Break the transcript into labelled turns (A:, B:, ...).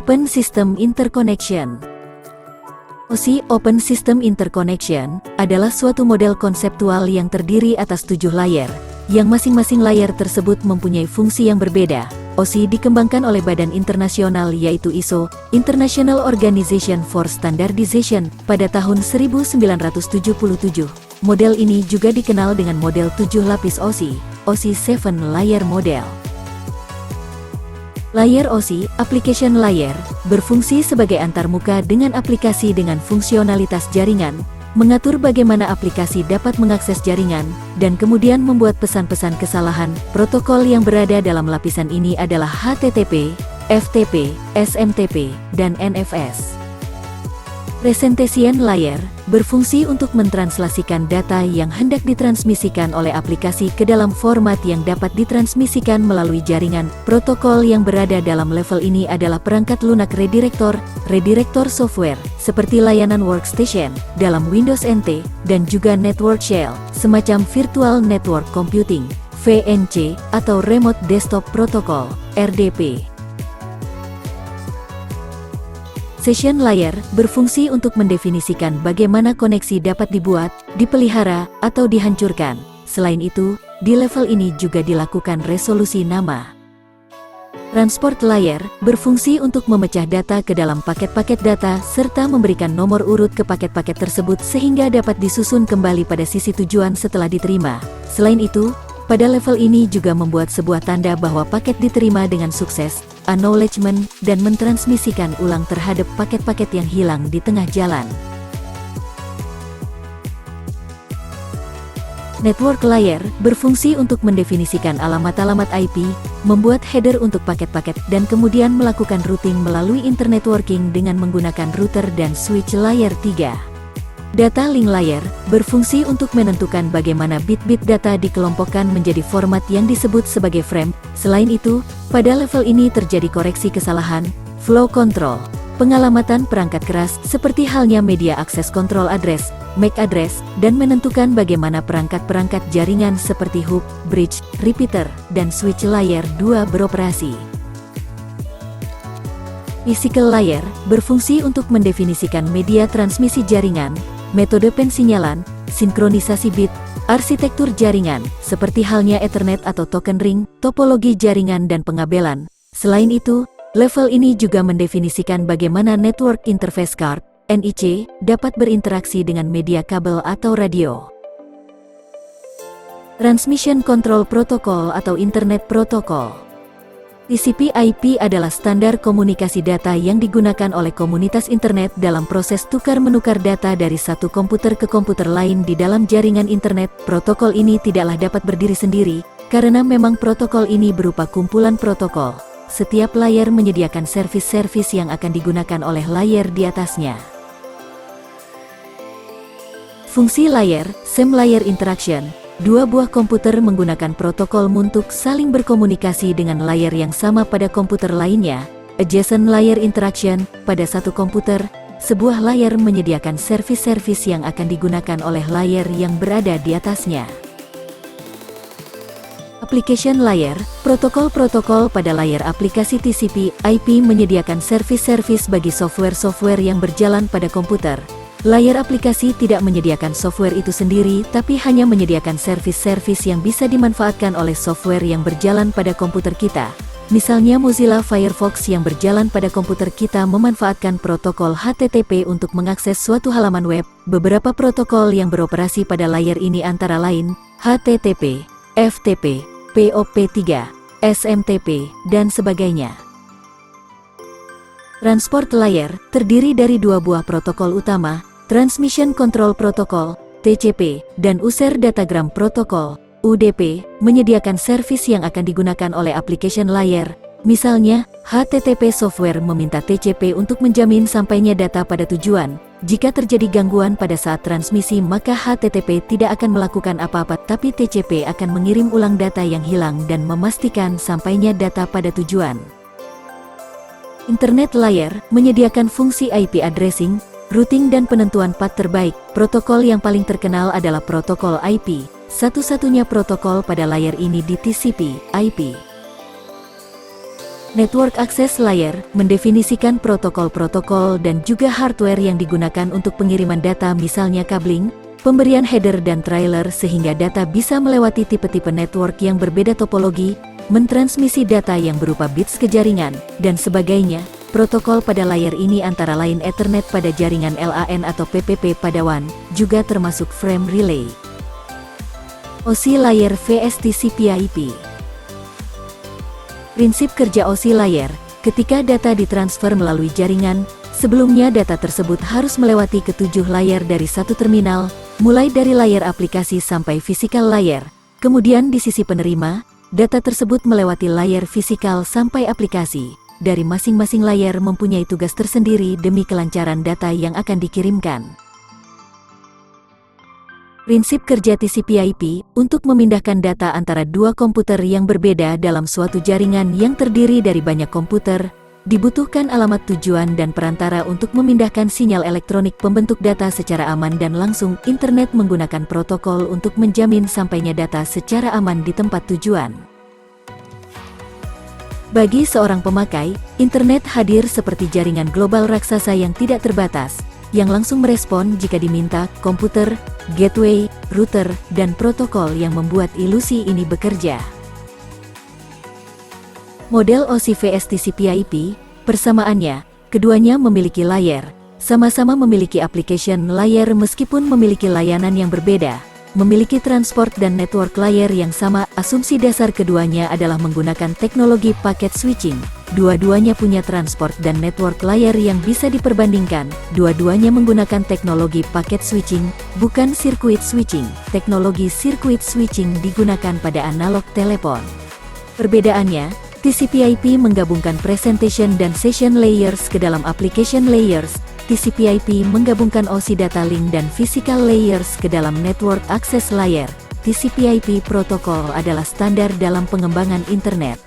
A: Open System Interconnection. OSI Open System Interconnection adalah suatu model konseptual yang terdiri atas 7 layer, yang masing-masing layer tersebut mempunyai fungsi yang berbeda. OSI dikembangkan oleh badan internasional yaitu ISO, International Organization for Standardization, pada tahun 1977. Model ini juga dikenal dengan model 7 lapis OSI, OSI 7 Layer Model. Layer OSI, Application Layer, berfungsi sebagai antarmuka dengan aplikasi dengan fungsionalitas jaringan, mengatur bagaimana aplikasi dapat mengakses jaringan, dan kemudian membuat pesan-pesan kesalahan. Protokol yang berada dalam lapisan ini adalah HTTP, FTP, SMTP, dan NFS. Presentation Layer berfungsi untuk mentranslasikan data yang hendak ditransmisikan oleh aplikasi ke dalam format yang dapat ditransmisikan melalui jaringan. Protokol yang berada dalam level ini adalah perangkat lunak redirector software, seperti layanan workstation dalam Windows NT, dan juga network shell, semacam Virtual Network Computing, VNC, atau Remote Desktop Protocol, RDP. Session Layer berfungsi untuk mendefinisikan bagaimana koneksi dapat dibuat, dipelihara, atau dihancurkan. Selain itu, di level ini juga dilakukan resolusi nama. Transport Layer berfungsi untuk memecah data ke dalam paket-paket data serta memberikan nomor urut ke paket-paket tersebut sehingga dapat disusun kembali pada sisi tujuan setelah diterima. Selain itu, pada level ini juga membuat sebuah tanda bahwa paket diterima dengan sukses, acknowledgement, dan mentransmisikan ulang terhadap paket-paket yang hilang di tengah jalan. Network Layer berfungsi untuk mendefinisikan alamat-alamat IP, membuat header untuk paket-paket, dan kemudian melakukan routing melalui internetworking dengan menggunakan router dan switch layer 3. Data Link Layer berfungsi untuk menentukan bagaimana bit-bit data dikelompokkan menjadi format yang disebut sebagai frame. Selain itu, pada level ini terjadi koreksi kesalahan, flow control, pengalamatan perangkat keras seperti halnya media access control address, MAC address, dan menentukan bagaimana perangkat-perangkat jaringan seperti hub, bridge, repeater, dan switch layer 2 beroperasi. Physical Layer berfungsi untuk mendefinisikan media transmisi jaringan, metode pensinyalan, sinkronisasi bit, arsitektur jaringan, seperti halnya Ethernet atau token ring, topologi jaringan dan pengabelan. Selain itu, level ini juga mendefinisikan bagaimana Network Interface Card, NIC, dapat berinteraksi dengan media kabel atau radio. Transmission Control Protocol atau Internet Protocol. TCP/IP adalah standar komunikasi data yang digunakan oleh komunitas internet dalam proses tukar-menukar data dari satu komputer ke komputer lain di dalam jaringan internet. Protokol ini tidaklah dapat berdiri sendiri, karena memang protokol ini berupa kumpulan protokol. Setiap layer menyediakan servis-servis yang akan digunakan oleh layer di atasnya. Fungsi layer, same layer interaction. Dua buah komputer menggunakan protokol untuk saling berkomunikasi dengan layer yang sama pada komputer lainnya. Adjacent layer interaction, pada satu komputer, sebuah layer menyediakan servis-servis yang akan digunakan oleh layer yang berada di atasnya. Application Layer, protokol-protokol pada layer aplikasi TCP/IP menyediakan servis-servis bagi software-software yang berjalan pada komputer. Layer aplikasi tidak menyediakan software itu sendiri, tapi hanya menyediakan servis-servis yang bisa dimanfaatkan oleh software yang berjalan pada komputer kita. Misalnya Mozilla Firefox yang berjalan pada komputer kita memanfaatkan protokol HTTP untuk mengakses suatu halaman web. Beberapa protokol yang beroperasi pada layer ini antara lain HTTP, FTP, POP3, SMTP, dan sebagainya. Transport Layer terdiri dari dua buah protokol utama, Transmission Control Protocol, TCP, dan User Datagram Protocol, UDP, menyediakan servis yang akan digunakan oleh Application Layer. Misalnya, HTTP software meminta TCP untuk menjamin sampainya data pada tujuan. Jika terjadi gangguan pada saat transmisi, maka HTTP tidak akan melakukan apa-apa, tapi TCP akan mengirim ulang data yang hilang dan memastikan sampainya data pada tujuan. Internet Layer menyediakan fungsi IP addressing, routing dan penentuan path terbaik. Protokol yang paling terkenal adalah protokol IP. Satu-satunya protokol pada layer ini di TCP/IP. Network Access Layer mendefinisikan protokol-protokol dan juga hardware yang digunakan untuk pengiriman data, misalnya cabling, pemberian header dan trailer sehingga data bisa melewati tipe-tipe network yang berbeda, topologi, mentransmisi data yang berupa bits ke jaringan, dan sebagainya. Protokol pada layer ini antara lain Ethernet pada jaringan LAN atau PPP pada WAN, juga termasuk frame relay. OSI Layer vs TCP/IP. Prinsip kerja OSI Layer, ketika data ditransfer melalui jaringan, sebelumnya data tersebut harus melewati ketujuh layer dari satu terminal, mulai dari layer aplikasi sampai physical layer. Kemudian di sisi penerima, data tersebut melewati layer physical sampai aplikasi. Dari masing-masing layer mempunyai tugas tersendiri demi kelancaran data yang akan dikirimkan. Prinsip kerja TCP/IP untuk memindahkan data antara dua komputer yang berbeda dalam suatu jaringan yang terdiri dari banyak komputer, dibutuhkan alamat tujuan dan perantara untuk memindahkan sinyal elektronik pembentuk data secara aman dan langsung. Internet menggunakan protokol untuk menjamin sampainya data secara aman di tempat tujuan. Bagi seorang pemakai, internet hadir seperti jaringan global raksasa yang tidak terbatas, yang langsung merespon jika diminta. Komputer, gateway, router, dan protokol yang membuat ilusi ini bekerja. Model OSI vs TCP/IP, persamaannya, keduanya memiliki layer, sama-sama memiliki application layer meskipun memiliki layanan yang berbeda, memiliki transport dan network layer yang sama. Asumsi dasar keduanya adalah menggunakan teknologi packet switching. Dua-duanya punya transport dan network layer yang bisa diperbandingkan. Dua-duanya menggunakan teknologi packet switching, bukan circuit switching. Teknologi circuit switching digunakan pada analog telepon. Perbedaannya, TCP/IP menggabungkan presentation dan session layers ke dalam application layers. TCP/IP menggabungkan OSI data link dan physical layers ke dalam network access layer. TCP/IP protokol adalah standar dalam pengembangan internet.